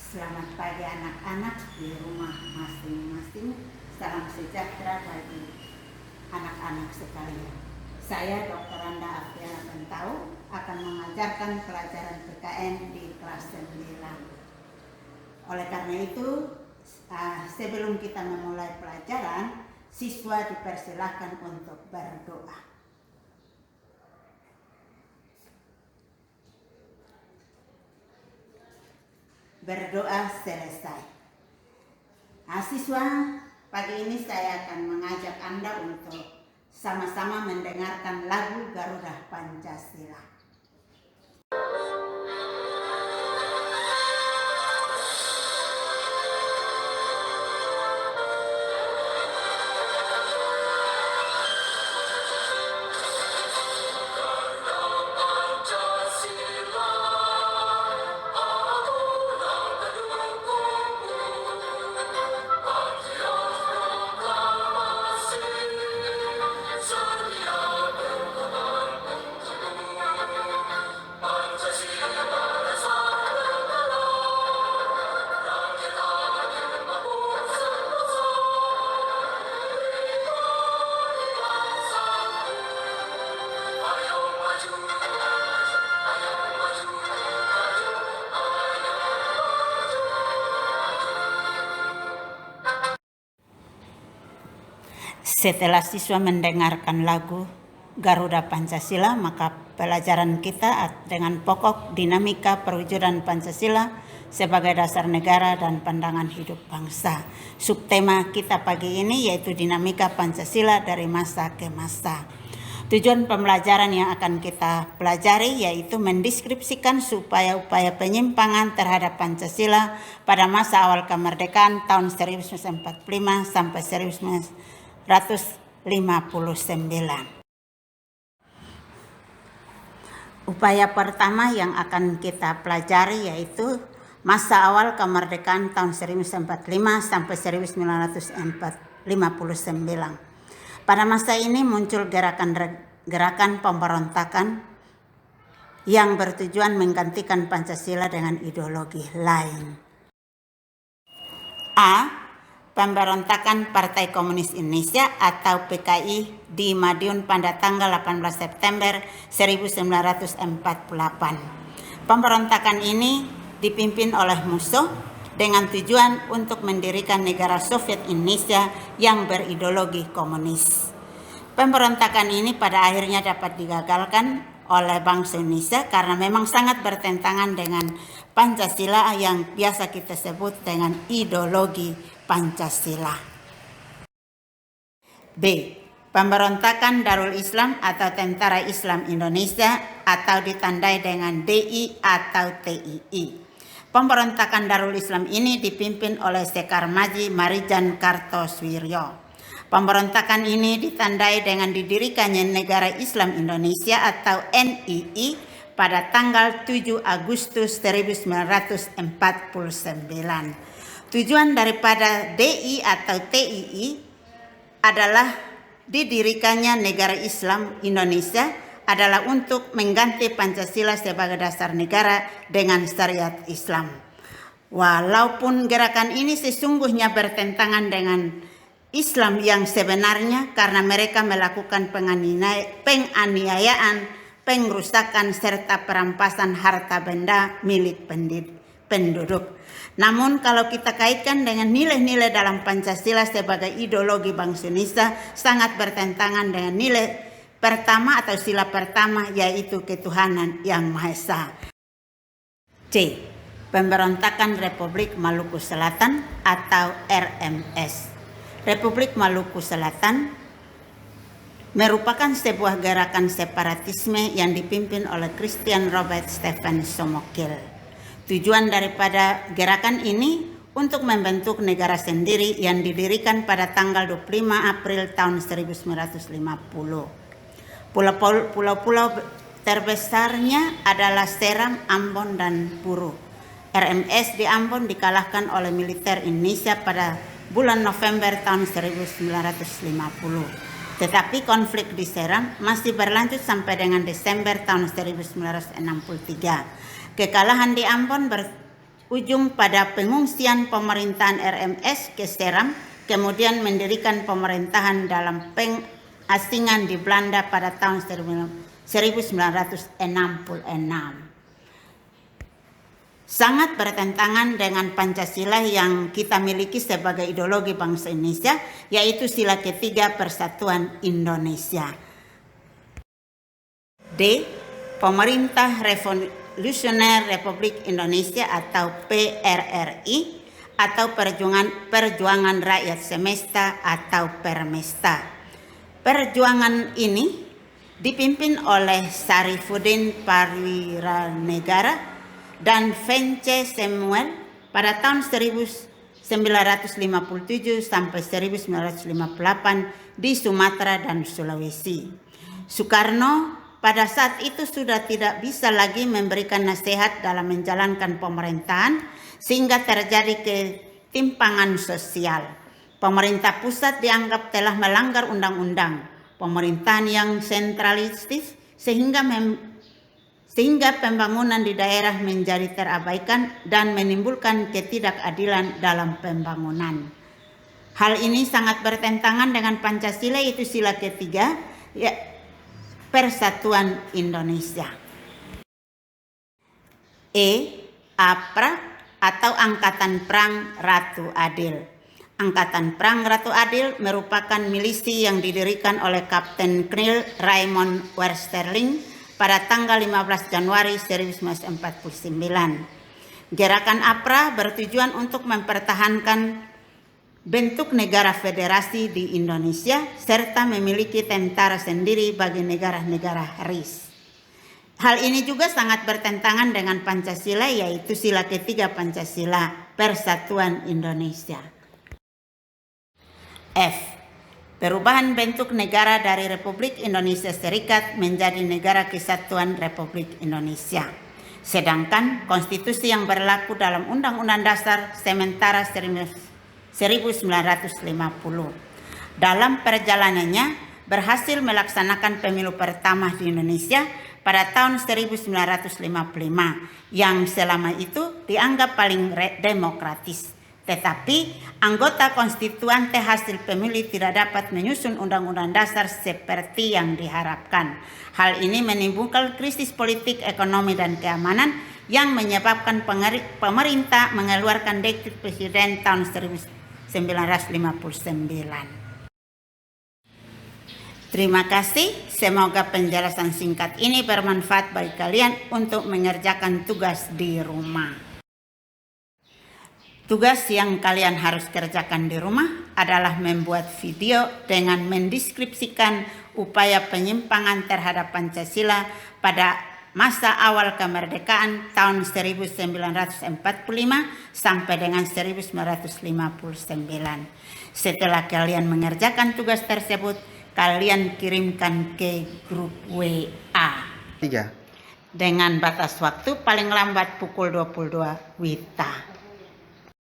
Selamat pagi anak-anak di rumah masing-masing. Salam sejahtera bagi anak-anak sekalian. Saya Dr. Anda Afiana Bentau akan mengajarkan pelajaran PKN di kelas 9. Oleh karena itu, sebelum kita memulai pelajaran, siswa dipersilahkan untuk berdoa. Berdoa selesai. Siswa, pagi ini saya akan mengajak Anda untuk sama-sama mendengarkan lagu Garuda Pancasila. Setelah siswa mendengarkan lagu Garuda Pancasila, maka pelajaran kita dengan pokok dinamika perwujudan Pancasila sebagai dasar negara dan pandangan hidup bangsa. Subtema kita pagi ini yaitu dinamika Pancasila dari masa ke masa. Tujuan pembelajaran yang akan kita pelajari yaitu mendeskripsikan upaya-upaya penyimpangan terhadap Pancasila pada masa awal kemerdekaan tahun 1945 sampai 1959. Upaya pertama yang akan kita pelajari yaitu masa awal kemerdekaan tahun 1945 sampai 1959. Pada masa ini muncul gerakan pemberontakan yang bertujuan menggantikan Pancasila dengan ideologi lain. Pemberontakan Partai Komunis Indonesia atau PKI di Madiun pada tanggal 18 September 1948. Pemberontakan ini dipimpin oleh musuh dengan tujuan untuk mendirikan negara Soviet Indonesia yang berideologi komunis. Pemberontakan ini pada akhirnya dapat digagalkan oleh bangsa Indonesia karena memang sangat bertentangan dengan Pancasila yang biasa kita sebut dengan ideologi Pancasila. B. Pemberontakan Darul Islam atau Tentara Islam Indonesia atau ditandai dengan DI atau TII. Pemberontakan Darul Islam ini dipimpin oleh Sekar Maji Marijan Kartosuwiryo. Pemberontakan ini ditandai dengan didirikannya Negara Islam Indonesia atau NII pada tanggal 7 Agustus 1949. Tujuan daripada DI atau TII adalah didirikannya Negara Islam Indonesia adalah untuk mengganti Pancasila sebagai dasar negara dengan syariat Islam. Walaupun gerakan ini sesungguhnya bertentangan dengan Islam yang sebenarnya karena mereka melakukan penganiayaan, pengrusakan serta perampasan harta benda milik penduduk. Namun kalau kita kaitkan dengan nilai-nilai dalam Pancasila sebagai ideologi bangsa Indonesia sangat bertentangan dengan nilai pertama atau sila pertama yaitu ketuhanan yang Maha Esa. C. Pemberontakan Republik Maluku Selatan atau RMS. Republik Maluku Selatan merupakan sebuah gerakan separatisme yang dipimpin oleh Christian Robert Stephen Somokil. Tujuan daripada gerakan ini untuk membentuk negara sendiri yang didirikan pada tanggal 25 April tahun 1950. Pulau-pulau terbesarnya adalah Seram, Ambon, dan Puru. RMS di Ambon dikalahkan oleh militer Indonesia pada bulan November tahun 1950. Tetapi konflik di Seram masih berlanjut sampai dengan Desember tahun 1963. Kekalahan di Ambon ujung pada pengungsian pemerintahan RMS ke Seram, kemudian mendirikan pemerintahan dalam pengasingan di Belanda pada tahun 1966. Sangat bertentangan dengan Pancasila yang kita miliki sebagai ideologi bangsa Indonesia, yaitu sila ketiga Persatuan Indonesia. D. Pemerintah Revolusioner Republik Indonesia atau PRRI atau Perjuangan Rakyat Semesta atau Permesta. Perjuangan ini dipimpin oleh Sarifuddin Parwiranegara dan Vence Samuel pada tahun 1957 sampai 1958 di Sumatera dan Sulawesi. Soekarno pada saat itu sudah tidak bisa lagi memberikan nasihat dalam menjalankan pemerintahan sehingga terjadi ketimpangan sosial. Pemerintah pusat dianggap telah melanggar undang-undang, pemerintahan yang sentralistis sehingga pembangunan di daerah menjadi terabaikan dan menimbulkan ketidakadilan dalam pembangunan. Hal ini sangat bertentangan dengan Pancasila, yaitu sila ketiga, Persatuan Indonesia. APRA atau Angkatan Perang Ratu Adil. Angkatan Perang Ratu Adil merupakan milisi yang didirikan oleh Kapten Kolonel Raymond Westerling pada tanggal 15 Januari 1949. Gerakan APRA bertujuan untuk mempertahankan bentuk negara federasi di Indonesia serta memiliki tentara sendiri bagi negara-negara RIS. Hal ini juga sangat bertentangan dengan Pancasila, yaitu sila ketiga Pancasila, Persatuan Indonesia. F. Perubahan bentuk negara dari Republik Indonesia Serikat menjadi Negara Kesatuan Republik Indonesia. Sedangkan konstitusi yang berlaku dalam Undang-Undang Dasar sementara 1950. Dalam perjalanannya berhasil melaksanakan pemilu pertama di Indonesia pada tahun 1955 yang selama itu dianggap paling demokratis. Tetapi anggota konstituante hasil pemilu tidak dapat menyusun undang-undang dasar seperti yang diharapkan. Hal ini menimbulkan krisis politik, ekonomi, dan keamanan yang menyebabkan pemerintah mengeluarkan dekret presiden tahun 1959. Terima kasih, semoga penjelasan singkat ini bermanfaat bagi kalian untuk mengerjakan tugas di rumah. Tugas yang kalian harus kerjakan di rumah adalah membuat video dengan mendeskripsikan upaya penyimpangan terhadap Pancasila pada masa awal kemerdekaan tahun 1945 sampai dengan 1959. Setelah kalian mengerjakan tugas tersebut, kalian kirimkan ke grup WA. 3. Dengan batas waktu paling lambat pukul 22 WITA.